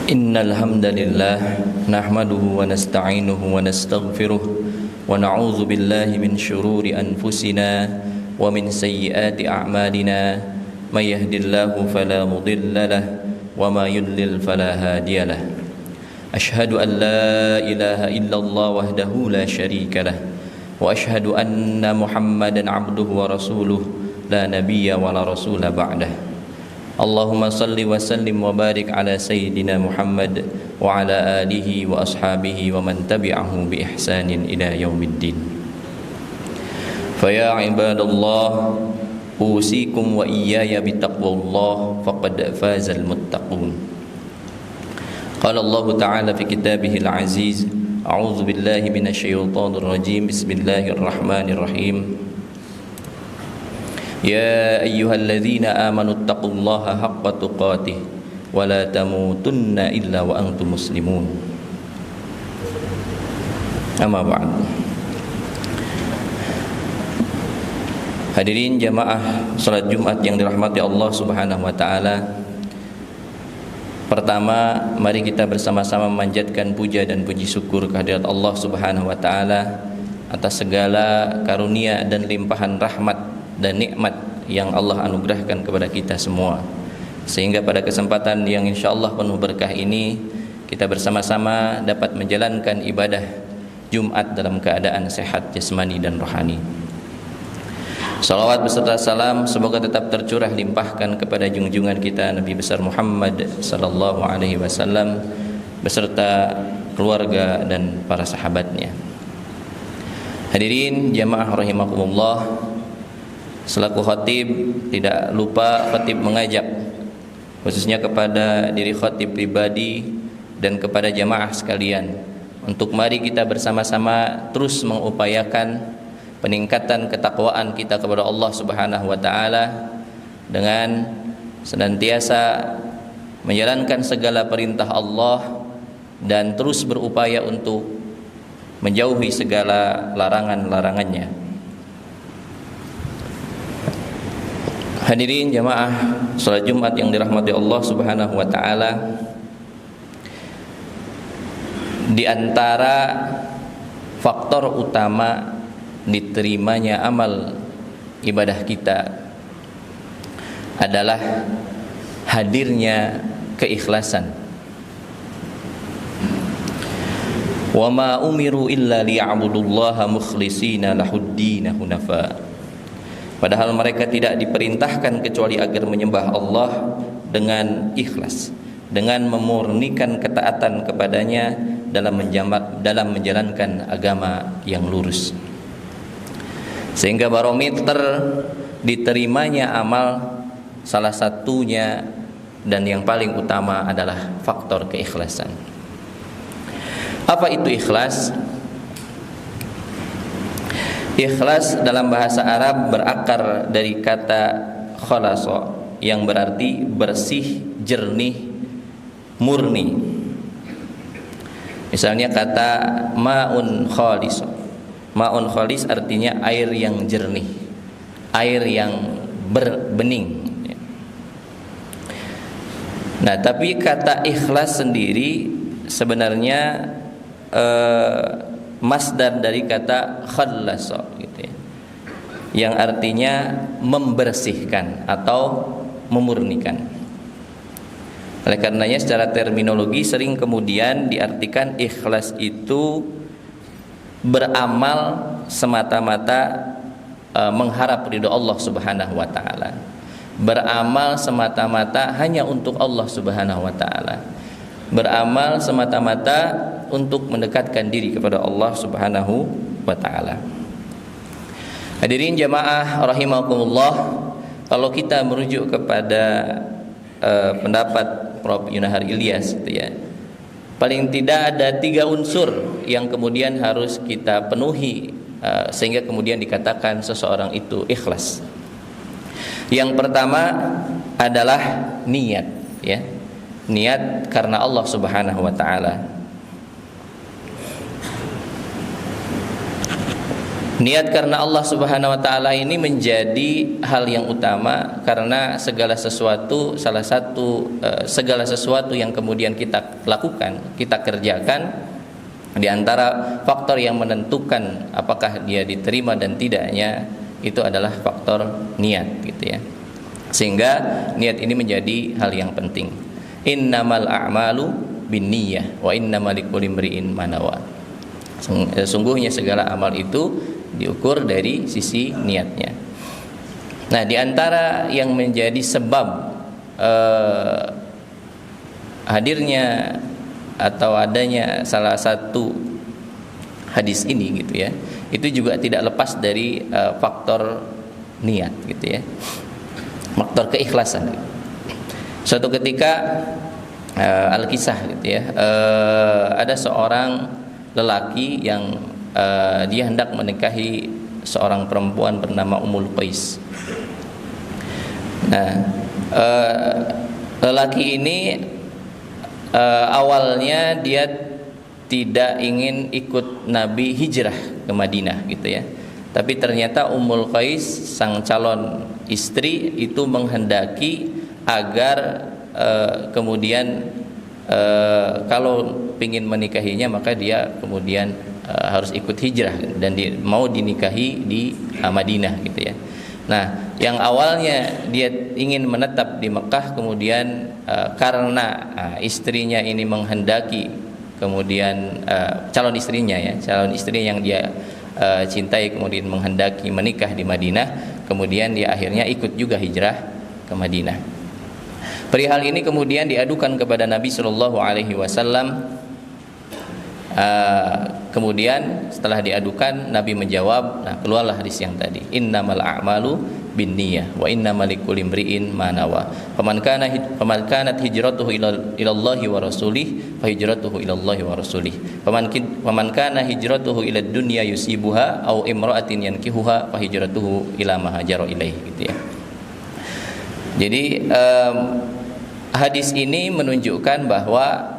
Innal hamdalillah nahmaduhu wa nasta'inuhu wa nastaghfiruh wa na'udzu billahi min shururi anfusina wa min sayyiati a'malina may yahdihillahu fala mudilla lahu wa may yudlil fala hadiya lahu. Ashhadu an la ilaha illallah wahdahu la syarika lahu wa ashhadu anna Muhammadan 'abduhu wa rasuluh la nabiyya wa la rasula ba'dahu. Allahumma salli wa sallim wa barik ala sayyidina Muhammad wa ala alihi wa ashabihi wa man tabi'ahu bi ihsanin ila yaumiddin. Fa ya ibadallah usikum wa iyaya bi taqwallah faqad fazal muttaqun. Qala Allah ta'ala fi kitabihil aziz, a'udzu billahi minasy syaithanir rajim, bismillahirrahmanirrahim. Ya ayyuhalladzina amanu taqullaha haqqa tuqatih wa la tamutunna illa wa antum muslimun. Amma ba'd. Hadirin jamaah salat Jumat yang dirahmati Allah Subhanahu wa taala. Pertama, mari kita bersama-sama memanjatkan puja dan puji syukur kehadirat Allah Subhanahu wa taala atas segala karunia dan limpahan rahmat dan nikmat yang Allah anugerahkan kepada kita semua, sehingga pada kesempatan yang insyaallah penuh berkah ini kita bersama-sama dapat menjalankan ibadah Jumat dalam keadaan sehat jasmani dan rohani. Salawat beserta salam semoga tetap tercurah limpahkan kepada junjungan kita Nabi besar Muhammad sallallahu alaihi wasallam beserta keluarga dan para sahabatnya. Hadirin jamaah rahimakumullah, selaku khatib tidak lupa khatib mengajak khususnya kepada diri khatib pribadi dan kepada jamaah sekalian untuk mari kita bersama-sama terus mengupayakan peningkatan ketakwaan kita kepada Allah Subhanahu wa taala dengan senantiasa menjalankan segala perintah Allah dan terus berupaya untuk menjauhi segala larangan-larangannya. Hadirin jamaah salat Jumat yang dirahmati Allah Subhanahu wa taala, di antara faktor utama diterimanya amal ibadah kita adalah hadirnya keikhlasan. Wa ma umiru illa liya'budullaha mukhlishina lahud-din hunafa. Padahal mereka tidak diperintahkan kecuali agar menyembah Allah dengan ikhlas, dengan memurnikan ketaatan kepadanya dalam menjalankan agama yang lurus. Sehingga barometer diterimanya amal salah satunya dan yang paling utama adalah faktor keikhlasan. Apa itu ikhlas? Ikhlas dalam bahasa Arab berakar dari kata khalasa yang berarti bersih, jernih, murni. Misalnya kata ma'un khalis. Ma'un khalis artinya air yang jernih, air yang berbening. Nah, tapi kata ikhlas sendiri sebenarnya masdar dari kata khallasa gitu ya, yang artinya membersihkan atau memurnikan. Oleh karenanya secara terminologi sering kemudian diartikan ikhlas itu beramal semata-mata mengharap ridho Allah Subhanahu wa taala. Beramal semata-mata hanya untuk Allah Subhanahu wa taala. Beramal semata-mata untuk mendekatkan diri kepada Allah Subhanahu wa taala. Hadirin jamaah rahimakumullah, kalau kita merujuk kepada pendapat Prof. Yunahar Ilyas gitu ya, paling tidak ada 3 unsur yang kemudian harus kita penuhi sehingga kemudian dikatakan seseorang itu ikhlas. Yang pertama adalah niat ya. Niat karena Allah Subhanahu wa taala. Niat karena Allah Subhanahu wa taala ini menjadi hal yang utama, karena segala sesuatu segala sesuatu yang kemudian kita lakukan, kita kerjakan, di antara faktor yang menentukan apakah dia diterima dan tidaknya itu adalah faktor niat, gitu ya. Sehingga niat ini menjadi hal yang penting. Innamal a'malu binniyah wa innamal likulli imri'in ma nawa. Sungguhnya segala amal itu diukur dari sisi niatnya. Nah, di antara yang menjadi sebab hadirnya atau adanya salah satu hadis ini, gitu ya, itu juga tidak lepas dari faktor niat, gitu ya, faktor keikhlasan. Suatu ketika Al-Kisah, gitu ya, ada seorang lelaki yang dia hendak menikahi seorang perempuan bernama Ummul Qais. Nah, lelaki ini awalnya dia tidak ingin ikut Nabi hijrah ke Madinah, gitu ya. Tapi ternyata Ummul Qais, sang calon istri, itu menghendaki agar kemudian kalau ingin menikahinya maka dia kemudian harus ikut hijrah dan mau dinikahi di Madinah, gitu ya. Nah, yang awalnya dia ingin menetap di Mekah, kemudian karena istrinya ini menghendaki, kemudian calon istrinya yang dia cintai kemudian menghendaki menikah di Madinah, kemudian dia akhirnya ikut juga hijrah ke Madinah. Perihal ini kemudian diadukan kepada Nabi Shallallahu Alaihi Wasallam. Kemudian setelah diadukan, Nabi menjawab, nah keluarlah hadis yang tadi, innamal a'malu binniyah wa innamal likulli imri'in ma nawa. Faman kanat hijratuhu ila Allahi wa rasulih fa hijratuhu ila Allahi wa rasulih. Faman kana hijratuhu ila dunya yusibuha aw imra'atin yankihuha fa hijratuhu ila ma hajara ilaih, gitu ya. Jadi hadis ini menunjukkan bahwa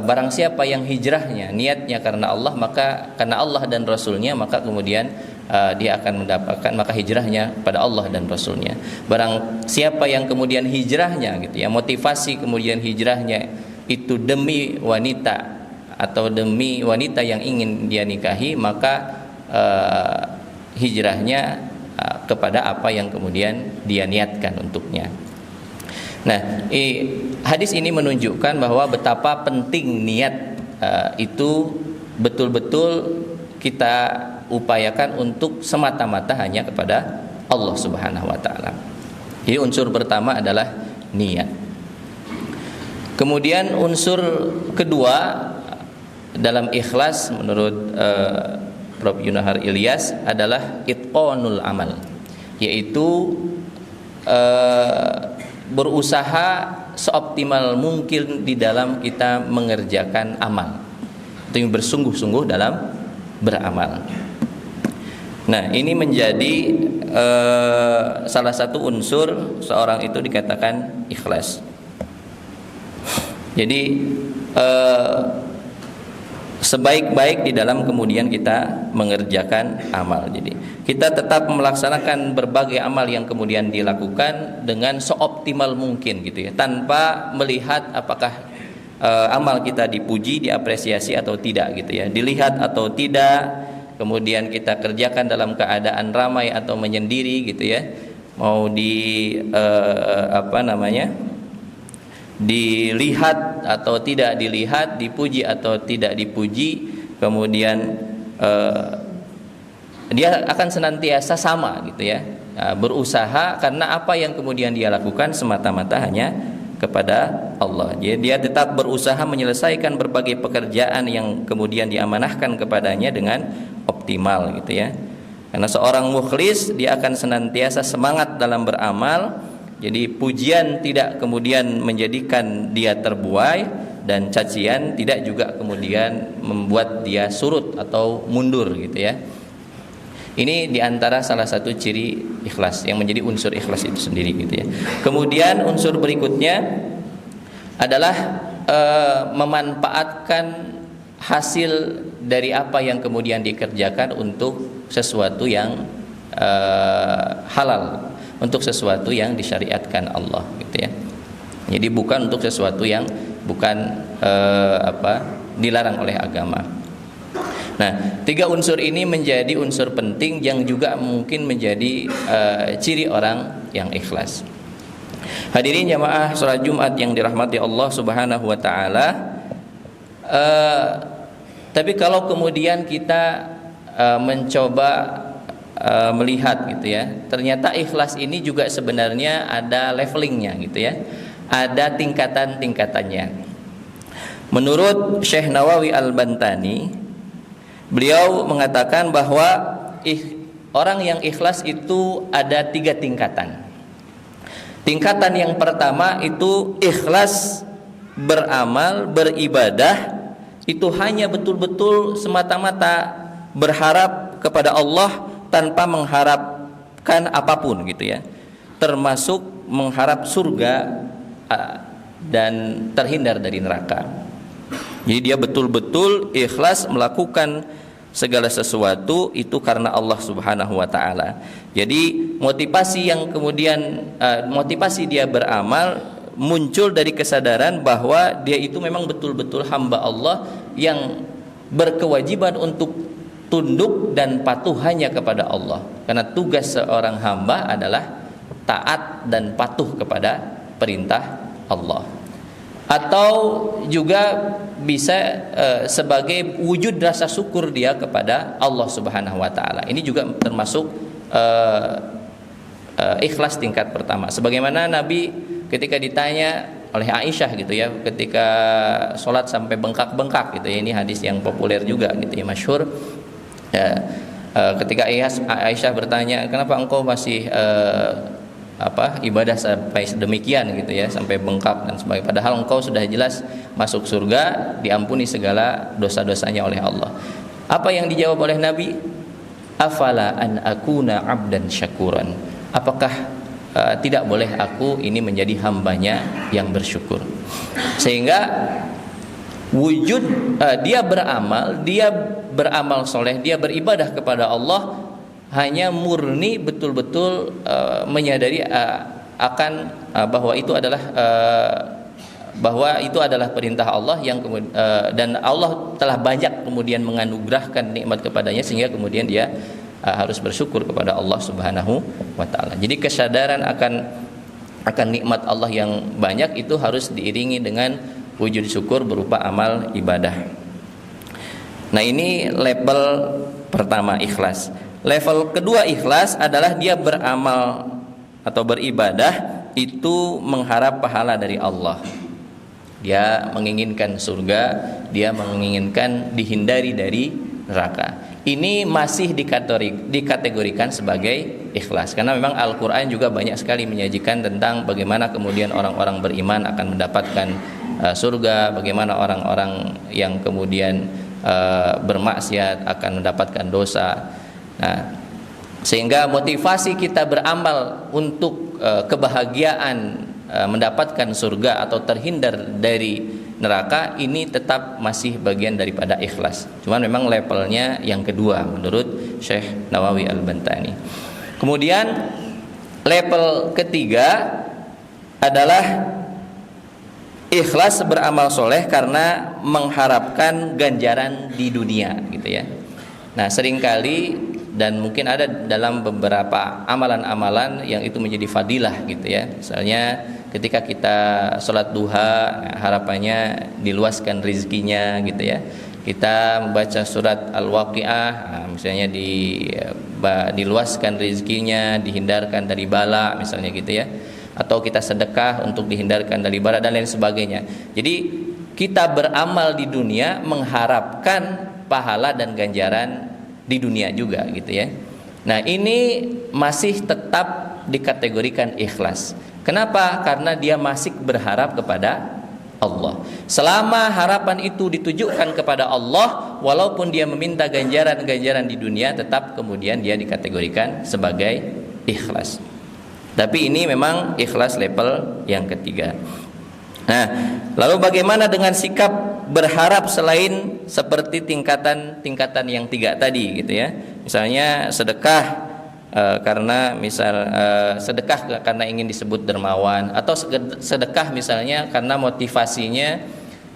barang siapa yang hijrahnya niatnya karena Allah, maka karena Allah dan Rasulnya, maka kemudian dia akan mendapatkan, maka hijrahnya pada Allah dan Rasulnya. Barang siapa yang kemudian hijrahnya, gitu ya, motivasi kemudian hijrahnya itu demi wanita atau demi wanita yang ingin dia nikahi, maka hijrahnya kepada apa yang kemudian dia niatkan untuknya. Nah, hadis ini menunjukkan bahwa betapa penting niat itu betul-betul kita upayakan untuk semata-mata hanya kepada Allah Subhanahu wa taala. Jadi unsur pertama adalah niat. Kemudian unsur kedua dalam ikhlas menurut Prof. Yunahar Ilyas adalah itqanul amal, yaitu berusaha seoptimal mungkin di dalam kita mengerjakan amal, itu bersungguh-sungguh dalam beramal. Nah, ini menjadi salah satu unsur seorang itu dikatakan ikhlas. Jadi sebaik-baik di dalam kemudian kita mengerjakan amal. Jadi kita tetap melaksanakan berbagai amal yang kemudian dilakukan dengan seoptimal mungkin, gitu ya, tanpa melihat apakah amal kita dipuji, diapresiasi atau tidak, gitu ya, dilihat atau tidak. Kemudian kita kerjakan dalam keadaan ramai atau menyendiri, gitu ya, mau dilihat atau tidak dilihat, dipuji atau tidak dipuji, kemudian dia akan senantiasa sama, gitu ya, berusaha karena apa yang kemudian dia lakukan semata-mata hanya kepada Allah. Jadi dia tetap berusaha menyelesaikan berbagai pekerjaan yang kemudian diamanahkan kepadanya dengan optimal, gitu ya. Karena seorang mukhlis dia akan senantiasa semangat dalam beramal. Jadi pujian tidak kemudian menjadikan dia terbuai, dan cacian tidak juga kemudian membuat dia surut atau mundur, gitu ya. Ini diantara salah satu ciri ikhlas yang menjadi unsur ikhlas itu sendiri, gitu ya. Kemudian unsur berikutnya adalah memanfaatkan hasil dari apa yang kemudian dikerjakan untuk sesuatu yang halal, untuk sesuatu yang disyariatkan Allah, gitu ya. Jadi bukan untuk sesuatu yang bukan dilarang oleh agama. Nah, 3 unsur ini menjadi unsur penting yang juga mungkin menjadi ciri orang yang ikhlas. Hadirin jamaah salat Jumat yang dirahmati Allah Subhanahu wa taala. Tapi kalau kemudian kita mencoba melihat, gitu ya, ternyata ikhlas ini juga sebenarnya ada levelingnya, gitu ya. Ada tingkatan-tingkatannya. Menurut Syekh Nawawi Al-Bantani, beliau mengatakan bahwa orang yang ikhlas itu ada 3 tingkatan. Tingkatan yang pertama itu ikhlas beramal, beribadah, itu hanya betul-betul semata-mata berharap kepada Allah tanpa mengharapkan apapun, gitu ya. Termasuk mengharap surga dan terhindar dari neraka. Jadi dia betul-betul ikhlas melakukan segala sesuatu itu karena Allah Subhanahu wa taala. Jadi motivasi yang kemudian motivasi dia beramal muncul dari kesadaran bahwa dia itu memang betul-betul hamba Allah yang berkewajiban untuk tunduk dan patuh hanya kepada Allah. Karena tugas seorang hamba adalah taat dan patuh kepada perintah Allah. Atau juga bisa sebagai wujud rasa syukur dia kepada Allah Subhanahu wa taala. Ini juga termasuk ikhlas tingkat pertama. Sebagaimana Nabi ketika ditanya oleh Aisyah, gitu ya, ketika sholat sampai bengkak-bengkak, gitu ya. Ini hadis yang populer juga, gitu ya, masyhur. Ketika Aisyah bertanya, kenapa engkau masih ibadah sampai sedemikian, gitu ya, sampai bengkak dan sebagainya, padahal engkau sudah jelas masuk surga, diampuni segala dosa-dosanya oleh Allah. Apa yang dijawab oleh Nabi? Afala an akuna abdan syakuran. Apakah tidak boleh aku ini menjadi hambanya yang bersyukur? Sehingga wujud dia beramal soleh, dia beribadah kepada Allah hanya murni betul-betul menyadari akan bahwa itu adalah perintah Allah yang dan Allah telah banyak kemudian menganugerahkan nikmat kepadanya, sehingga kemudian dia harus bersyukur kepada Allah Subhanahu wa taala. Jadi kesadaran akan nikmat Allah yang banyak itu harus diiringi dengan wujud syukur berupa amal ibadah. Nah, ini level pertama ikhlas. Level kedua ikhlas adalah dia beramal atau beribadah itu mengharap pahala dari Allah. Dia menginginkan surga, dia menginginkan dihindari dari neraka. Ini masih dikategorikan sebagai ikhlas, karena memang Al-Quran juga banyak sekali menyajikan tentang bagaimana kemudian orang-orang beriman akan mendapatkan surga, bagaimana orang-orang yang kemudian bermaksiat akan mendapatkan dosa. Nah, sehingga motivasi kita beramal untuk kebahagiaan mendapatkan surga atau terhindar dari neraka ini tetap masih bagian daripada ikhlas. Cuman memang levelnya yang kedua menurut Syekh Nawawi Al-Bantani. Kemudian level ketiga adalah ikhlas beramal soleh karena mengharapkan ganjaran di dunia, gitu ya. Nah, seringkali dan mungkin ada dalam beberapa amalan-amalan yang itu menjadi fadilah, gitu ya. Misalnya ketika kita sholat duha, harapannya diluaskan rezekinya, gitu ya. Kita membaca surat Al-Waqiah, misalnya diluaskan rezekinya, dihindarkan dari bala, misalnya gitu ya. Atau kita sedekah untuk dihindarkan dari bala dan lain sebagainya. Jadi kita beramal di dunia mengharapkan pahala dan ganjaran di dunia juga, gitu ya. Nah, ini masih tetap dikategorikan ikhlas. Kenapa? Karena dia masih berharap kepada Allah. Selama harapan itu ditujukan kepada Allah, walaupun dia meminta ganjaran-ganjaran di dunia, tetap kemudian dia dikategorikan sebagai ikhlas. Tapi ini memang ikhlas level yang ketiga. Nah, lalu bagaimana dengan sikap berharap selain seperti tingkatan yang 3 tadi gitu ya. Misalnya sedekah sedekah karena ingin disebut dermawan, atau sedekah misalnya karena motivasinya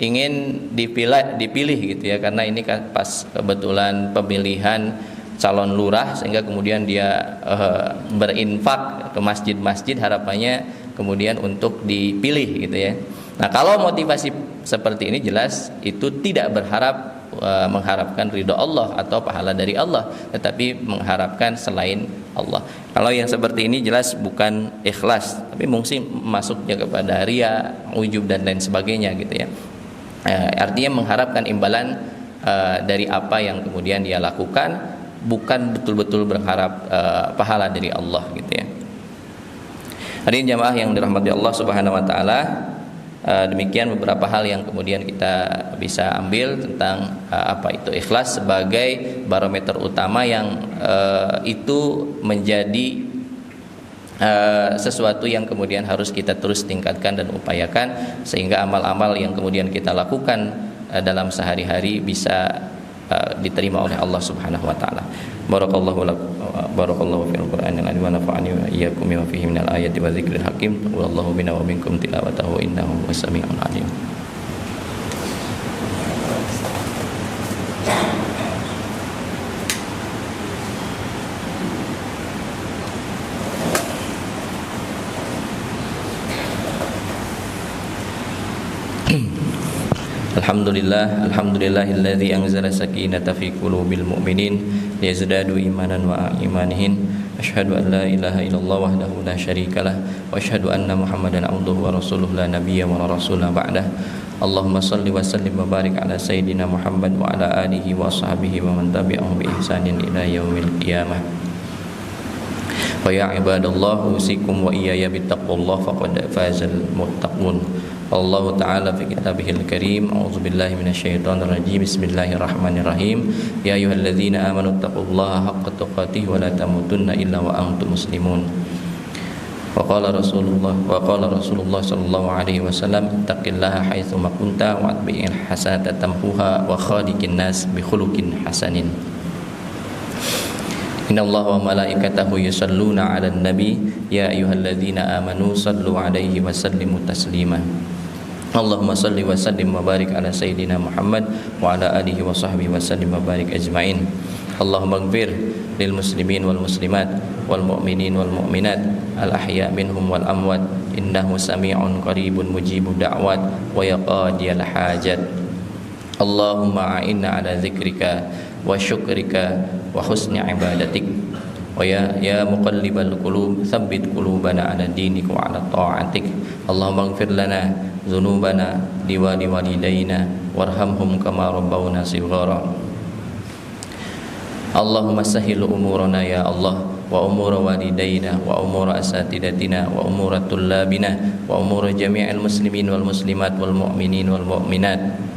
ingin dipilih gitu ya, karena ini kan pas kebetulan pemilihan calon lurah sehingga kemudian dia berinfak ke masjid-masjid harapannya kemudian untuk dipilih gitu ya. Nah, kalau motivasi seperti ini jelas itu tidak mengharapkan ridho Allah atau pahala dari Allah, tetapi mengharapkan selain Allah. Kalau yang seperti ini jelas bukan ikhlas, tapi mungkin masuknya kepada riya, ujub dan lain sebagainya gitu ya. Artinya mengharapkan imbalan dari apa yang kemudian dia lakukan, bukan betul-betul berharap pahala dari Allah gitu ya. Hadirin jamaah yang dirahmati Allah Subhanahu wa taala, demikian beberapa hal yang kemudian kita bisa ambil tentang apa itu ikhlas sebagai barometer utama yang itu menjadi sesuatu yang kemudian harus kita terus tingkatkan dan upayakan, sehingga amal-amal yang kemudian kita lakukan dalam sehari-hari bisa diterima oleh Allah Subhanahu wa taala. Barakallahu fil Qur'anil azim wa nafa'ani wa iyyakum bima fihi minal ayati wa dzikril hakim. Wallahu bina wa minkum tilawatahu innahu was-sami'ul 'alim. Alhamdulillahilladzi anzala sakinata fi qulubil mu'minin liyazdadu imanan wa imanihim. Asyhadu an la ilaha illallah wahdahu la syarikalah wa asyhadu anna Muhammadan abduhu wa rasuluhu la nabiyya wa la rasula ba'dah. Allahumma shalli wa sallim wa barik ala sayyidina Muhammad wa ala alihi wa sahbihi wa man tabi'ahum bi ihsanin ila yaumil qiyamah. Wa ya ibadallah usikum wa iyaya bittaqwallah faqad fazal muttaqun. Allah Ta'ala fi kitabihil karim. A'udzubillahi minasyaitonir rajim. Bismillahirrahmanirrahim. Ya ayyuhalladzina amanu taqullaha haqqa tuqatih wa la tamutunna illa wa antum muslimun. Wa qala Rasulullah sallallahu alaihi wasallam, taqillaha haitsu ma kunta wa atbi'il hasanata tamhuha wa khaliqin nas bi khuluqin hasanin. Innallaha wa malaikatahu yusalluna 'alan nabi ya ayyuhalladzina amanu sallu 'alaihi wa sallimu taslima. Allahumma salli wa sallim wa barik ala sayyidina Muhammad wa ala alihi wa sahbihi wa sallim wa barik ajmain. Allahumma ighfir lil muslimin wal muslimat wal mu'minin wal mu'minat al ahya minhum wal amwat innahu sami'un qaribun mujibud da'wat wa yaqadiyal hajat. Allahumma a'inna ala dzikrika wa syukrika wa husni ibadatik. Wa ya muqallibal qulub tsabbit qulubana ala dinik wa ala ta'atik. Allahumma ighfir lana dzunubana liwali walidayna warhamhum kama rabbawna shighara. Allahumma sahhil umurana ya Allah wa umura walidayna wa umura asatidatina wa umura tullabina wa umura jami'il muslimin wal muslimat wal mu'minin wal mu'minat.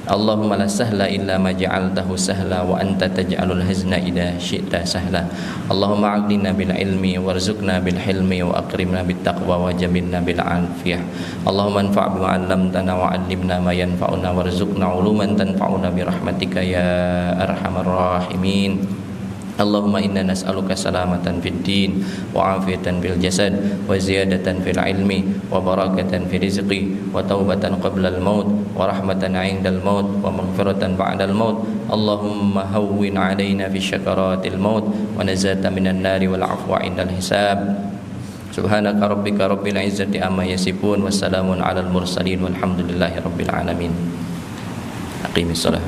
Allahumma la sahla illa ma ja'altahu sahla wa anta taj'alul hazna idza syi'ta sahla. Allahumma a'dina bil ilmi warzuqna bil hilmi wa akrimna bit taqwa wa jamilna bil afiyah. Allahumma anfa' bima 'allamtana wa 'allimna ma yanfa'una warzuqna 'uluman tanfa'una bi rahmatika ya arhamar rahimin. Allahumma inna nas'aluka salamatan fid din wa afiyatan fil jasad wa ziyadatan fil ilmi wa barakatan fil rizqi wa taubatan qabla al maut wa rahmatan 'indal maut wa maghfiratan ba'dal maut. Allahumma hawwin 'alaina fi syakaratil maut wa nazata minan nari wal 'afwa 'indal hisab. Subhanaka rabbika rabbil 'izzati amma yasifun wassalamun 'alal mursalin walhamdulillahi rabbil alamin. Aqimis shalah.